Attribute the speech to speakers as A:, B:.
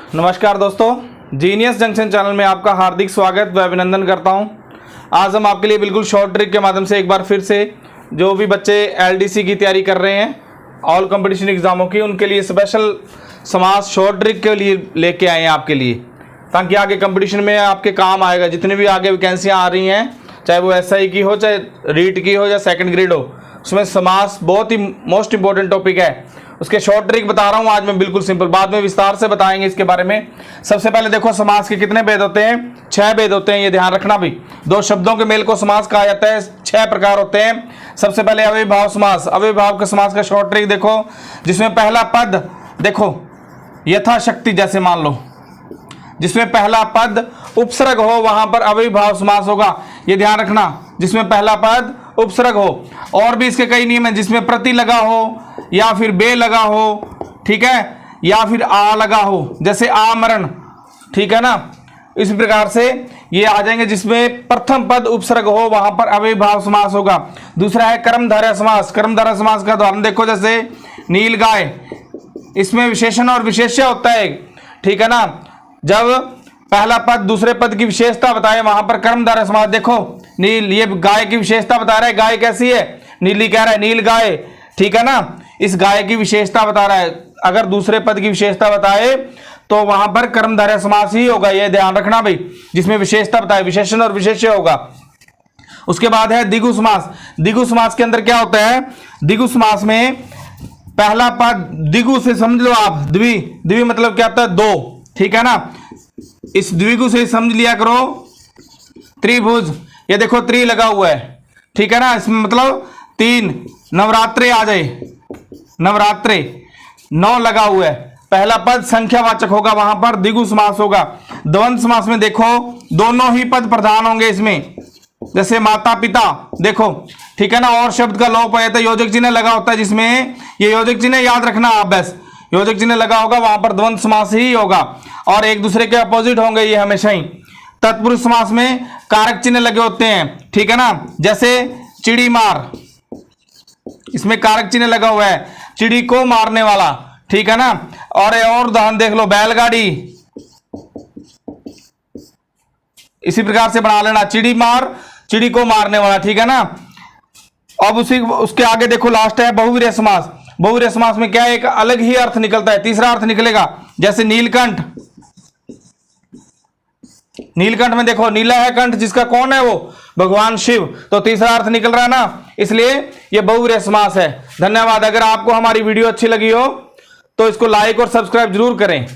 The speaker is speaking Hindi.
A: नमस्कार दोस्तों, जीनियस जंक्शन चैनल में आपका हार्दिक स्वागत व अभिनंदन करता हूं। आज हम आपके लिए बिल्कुल शॉर्ट ट्रिक के माध्यम से एक बार फिर से जो भी बच्चे एलडीसी की तैयारी कर रहे हैं, ऑल कंपटीशन एग्जामों की, उनके लिए स्पेशल समास शॉर्ट ट्रिक के लिए लेके आए हैं आपके लिए, ताकि आगे कंपटीशन में आपके काम आएगा। जितनी भी आगे वैकेंसियाँ आ रही हैं, चाहे वो एसआई की हो, चाहे रीट की हो या सेकंड ग्रेड हो, उसमें समास बहुत ही मोस्ट इंपॉर्टेंट टॉपिक है। उसके शॉर्ट ट्रिक बता रहा हूँ आज मैं, बिल्कुल सिंपल, बाद में विस्तार से बताएंगे इसके बारे में। सबसे पहले देखो, समास के कितने भेद होते हैं? 6 भेद होते हैं, ये ध्यान रखना भी। दो शब्दों के मेल को समास कहा जाता है। 6 प्रकार होते हैं। सबसे पहले अव्ययभाव समास। अव्ययभाव के समास का शॉर्ट ट्रिक देखो, जिसमें पहला पद देखो यथाशक्ति, जैसे मान लो जिसमें पहला पद उपसर्ग हो वहां पर अव्ययभाव समास होगा, ये ध्यान रखना। जिसमें पहला पद उपसर्ग हो। और भी इसके कई नियम हैं, जिसमें प्रति लगा हो या फिर बे लगा हो, ठीक है, या फिर आ लगा हो, जैसे आमरण, ठीक है ना। इस प्रकार से ये आ जाएंगे। जिसमें प्रथम पद उपसर्ग हो वहां पर अव्ययभाव समास होगा। दूसरा है कर्मधारय समास। कर्मधारय समास का उदाहरण देखो, जैसे नील गाय, इसमें विशेषण और विशेष्य होता है, ठीक है ना। जब पहला पद दूसरे पद की विशेषता बताए वहां पर कर्मधारय समास। देखो नील, ये गाय की विशेषता बता रहा है, गाय कैसी है, नीली कह रहा है, नील गाय, ठीक है ना। इस गाय की विशेषता बता रहा है। अगर दूसरे पद की विशेषता बताए तो वहां पर कर्मधारय समास ही होगा, यह ध्यान रखना भाई। जिसमें विशेषता बताए, विशेषण और विशेष्य होगा। उसके बाद है द्विगु समास। द्विगु समास के अंदर क्या होता है? द्विगु समास में पहला पद द्विगु से समझ लो आप, द्वि, द्वि मतलब क्या होता है? 2, ठीक है ना। इस द्विगु से समझ लिया करो त्रिभुज। ये देखो त्रि लगा हुआ है, ठीक है ना। इसमें मतलब 3, नवरात्रे आ जाए, नवरात्रे 9 लगा हुआ है। पहला पद संख्यावाचक होगा, वहां पर द्विगु समास होगा। द्वंद्व समास में देखो दोनों ही पद प्रधान होंगे इसमें, जैसे माता पिता, देखो, ठीक है ना। और शब्द का लोप हो जाता है, योजक चिन्ह लगा होता है जिसमें, ये योजक चिन्ह याद रखना आप बस, योजक चिन्ह लगा होगा वहां पर द्वंद्व समास ही होगा, और एक दूसरे के अपोजिट होंगे ये हमेशा ही। तत्पुरुष समास में कारक चिन्ह लगे होते हैं, ठीक है ना, जैसे चिड़ी मार, इसमें कारक चिन्ह लगा हुआ है, चिड़ी को मारने वाला, ठीक है ना। और उदाहरण देख लो, बैलगाड़ी, इसी प्रकार से बना लेना, चिड़ी मार, चिड़ी को मारने वाला, ठीक है ना। अब उसके आगे देखो, लास्ट है बहुवीर्य समास। बहुवीर्य समास में क्या है? एक अलग ही अर्थ निकलता है, तीसरा अर्थ निकलेगा, जैसे नीलकंठ। नीलकंठ में देखो नीला है कंठ, जिसका कौन है? वो भगवान शिव। तो तीसरा अर्थ निकल रहा है ना, इसलिए ये बहुवीर्य समास है। धन्यवाद। अगर आपको हमारी वीडियो अच्छी लगी हो तो इसको लाइक और सब्सक्राइब जरूर करें।